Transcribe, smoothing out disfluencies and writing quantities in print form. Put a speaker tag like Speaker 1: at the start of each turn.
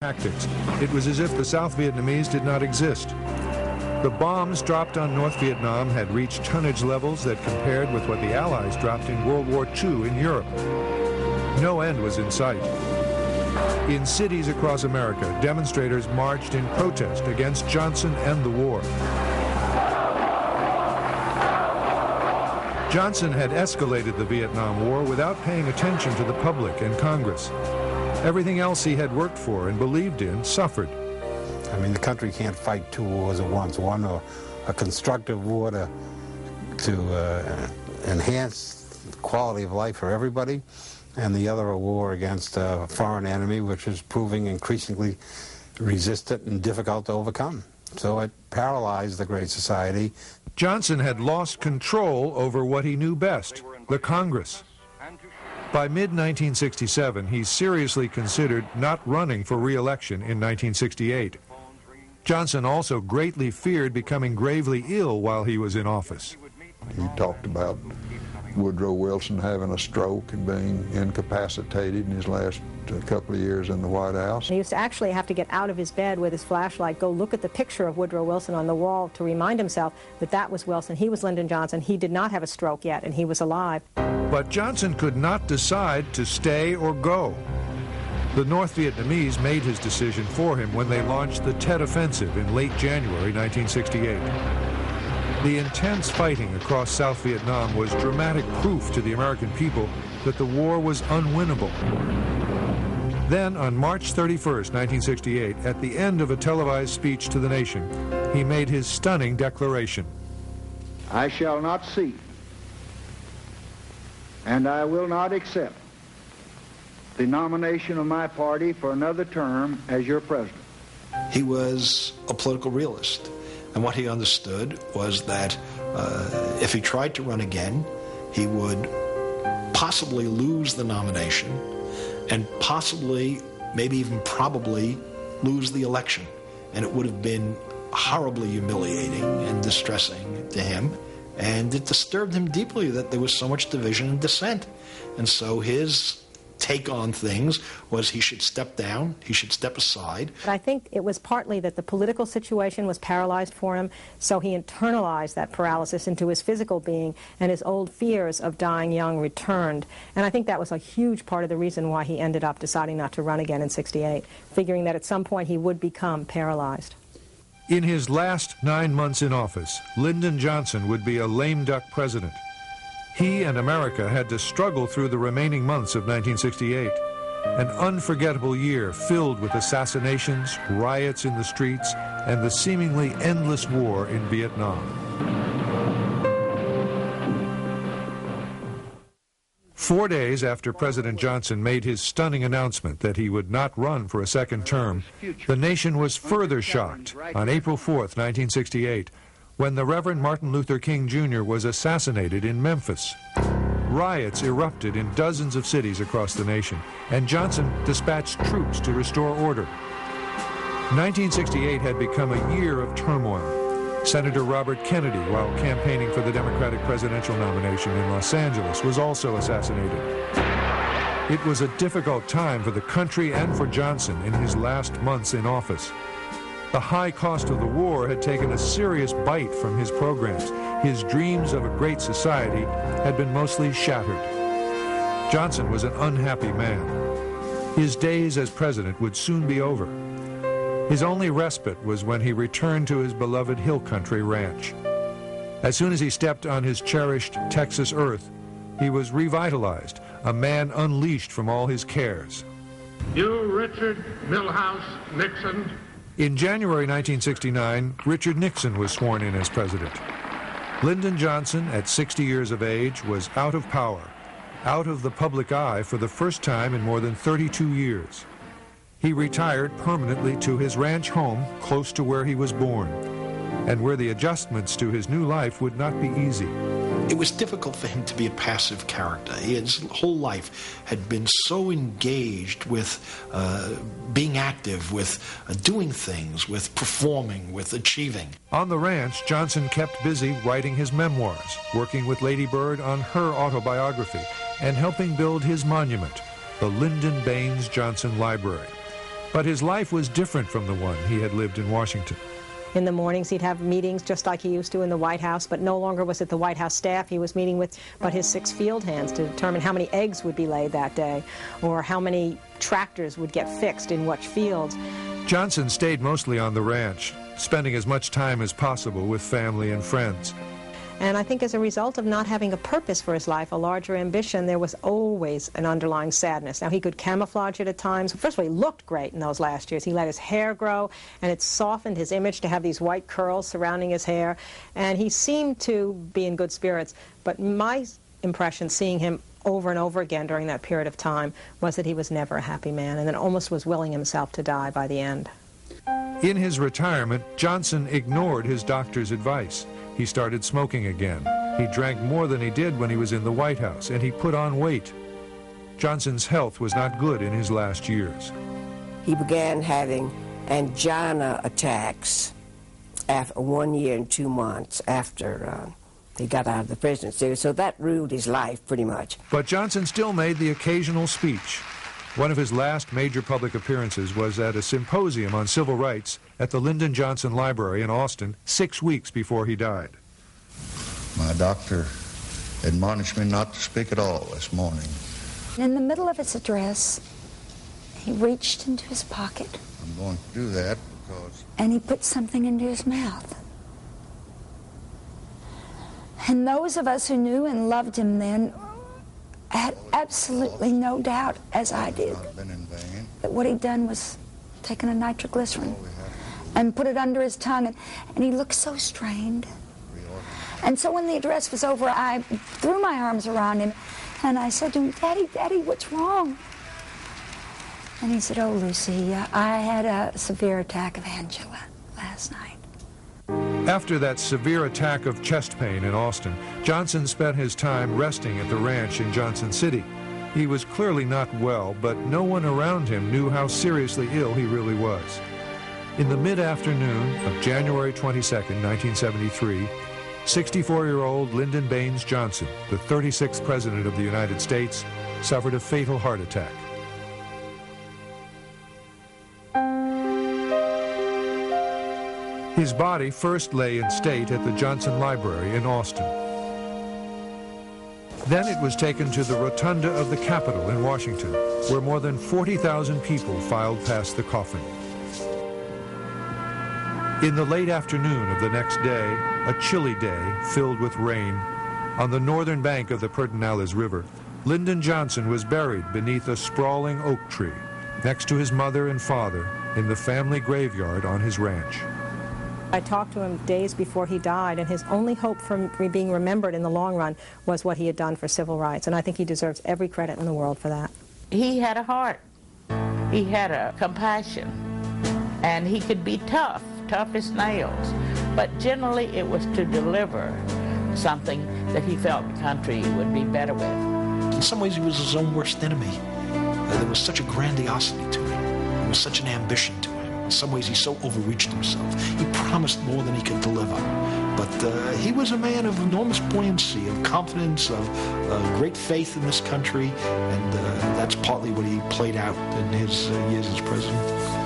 Speaker 1: tactics. It was as if the South Vietnamese did not exist. The bombs dropped on North Vietnam had reached tonnage levels that compared with what the Allies dropped in World War II in Europe. No end was in sight. In cities across America, demonstrators marched in protest against Johnson and the war. Johnson had escalated the Vietnam War without paying attention to the public and Congress. Everything else he had worked for and believed in suffered.
Speaker 2: I mean, the country can't fight two wars at once. One, a constructive war to enhance the quality of life for everybody, and the other a war against a foreign enemy, which is proving increasingly resistant and difficult to overcome. So it paralyzed the Great Society.
Speaker 1: Johnson had lost control over what he knew best, the Congress. By mid-1967, he seriously considered not running for re-election in 1968. Johnson also greatly feared becoming gravely ill while he was in office.
Speaker 3: He talked about Woodrow Wilson having a stroke and being incapacitated in his last couple of years in the White House.
Speaker 4: He used to actually have to get out of his bed with his flashlight, go look at the picture of Woodrow Wilson on the wall to remind himself that that was Wilson. He was Lyndon Johnson. He did not have a stroke yet, and he was alive.
Speaker 1: But Johnson could not decide to stay or go. The North Vietnamese made his decision for him when they launched the Tet Offensive in late January 1968. The intense fighting across South Vietnam was dramatic proof to the American people that the war was unwinnable. Then, on March 31st, 1968, at the end of a televised speech to the nation, he made his stunning declaration.
Speaker 5: I shall not seek, and I will not accept the nomination of my party for another term as your president.
Speaker 6: He was a political realist. And what he understood was that if he tried to run again, he would possibly lose the nomination and possibly, maybe even probably, lose the election. And it would have been horribly humiliating and distressing to him. And it disturbed him deeply that there was so much division and dissent. And so his take on things was he should step down, he should step aside.
Speaker 4: But I think it was partly that the political situation was paralyzed for him, so he internalized that paralysis into his physical being, and his old fears of dying young returned. And I think that was a huge part of the reason why he ended up deciding not to run again in '68, figuring that at some point he would become paralyzed.
Speaker 1: In his last 9 months in office, Lyndon Johnson would be a lame duck president. He and America had to struggle through the remaining months of 1968, an unforgettable year filled with assassinations, riots in the streets, and the seemingly endless war in Vietnam. 4 days after President Johnson made his stunning announcement that he would not run for a second term, the nation was further shocked on April 4th, 1968, when the Reverend Martin Luther King Jr. was assassinated in Memphis. Riots erupted in dozens of cities across the nation, and Johnson dispatched troops to restore order. 1968 had become a year of turmoil. Senator Robert Kennedy, while campaigning for the Democratic presidential nomination in Los Angeles, was also assassinated. It was a difficult time for the country and for Johnson in his last months in office. The high cost of the war had taken a serious bite from his programs. His dreams of a great society had been mostly shattered. Johnson was an unhappy man. His days as president would soon be over. His only respite was when he returned to his beloved Hill Country ranch. As soon as he stepped on his cherished Texas earth, he was revitalized, a man unleashed from all his cares.
Speaker 7: You, Richard Milhouse Nixon.
Speaker 1: In January 1969, Richard Nixon was sworn in as president. Lyndon Johnson, at 60 years of age, was out of power, out of the public eye for the first time in more than 32 years. He retired permanently to his ranch home close to where he was born, and where the adjustments to his new life would not be easy.
Speaker 6: It was difficult for him to be a passive character. His whole life had been so engaged with being active, with doing things, with performing, with achieving.
Speaker 1: On the ranch, Johnson kept busy writing his memoirs, working with Lady Bird on her autobiography, and helping build his monument, the Lyndon Baines Johnson Library. But his life was different from the one he had lived in Washington.
Speaker 4: In the mornings, he'd have meetings just like he used to in the White House, but no longer was it the White House staff he was meeting with, but his 6 field hands to determine how many eggs would be laid that day, or how many tractors would get fixed in which fields.
Speaker 1: Johnson stayed mostly on the ranch, spending as much time as possible with family and friends.
Speaker 4: And I think as a result of not having a purpose for his life, a larger ambition, there was always an underlying sadness. Now, he could camouflage it at times. First of all, he looked great in those last years. He let his hair grow, and it softened his image to have these white curls surrounding his hair. And he seemed to be in good spirits. But my impression, seeing him over and over again during that period of time, was that he was never a happy man, and then almost was willing himself to die by the end.
Speaker 1: In his retirement, Johnson ignored his doctor's advice. He started smoking again. He drank more than he did when he was in the White House, and he put on weight. Johnson's health was not good in his last years.
Speaker 8: He began having angina attacks after 1 year and 2 months after he got out of the presidency, so that ruled his life pretty much.
Speaker 1: But Johnson still made the occasional speech. One of his last major public appearances was at a symposium on civil rights at the Lyndon Johnson Library in Austin 6 weeks before he died.
Speaker 9: My doctor admonished me not to speak at all this morning.
Speaker 10: In the middle of his address, he reached into his pocket.
Speaker 9: I'm going to do that because...
Speaker 10: And he put something into his mouth. And those of us who knew and loved him then had absolutely no doubt, as I did, that what he'd done was taken a nitroglycerin and put it under his tongue, and he looked so strained. And so when the address was over, I threw my arms around him, and I said to him, "Daddy, Daddy, what's wrong?" And he said, "Oh, Lucy, I had a severe attack of angina last night."
Speaker 1: After that severe attack of chest pain in Austin, Johnson spent his time resting at the ranch in Johnson City. He was clearly not well, but no one around him knew how seriously ill he really was. In the mid-afternoon of January 22, 1973, 64-year-old Lyndon Baines Johnson, the 36th President of the United States, suffered a fatal heart attack. His body first lay in state at the Johnson Library in Austin. Then it was taken to the rotunda of the Capitol in Washington, where more than 40,000 people filed past the coffin. In the late afternoon of the next day, a chilly day filled with rain, on the northern bank of the Pedernales River, Lyndon Johnson was buried beneath a sprawling oak tree, next to his mother and father, in the family graveyard on his ranch.
Speaker 4: I talked to him days before he died, and his only hope for being remembered in the long run was what he had done for civil rights, and I think he deserves every credit in the world for that.
Speaker 11: He had a heart. He had a compassion, and he could be tough as nails, but generally it was to deliver something that he felt the country would be better with.
Speaker 6: In some ways, he was his own worst enemy. There was such a grandiosity to him. There was such an ambition to him. In some ways, he so overreached himself. He promised more than he could deliver. But he was a man of enormous buoyancy, of confidence, of great faith in this country, and that's partly what he played out in his years as president.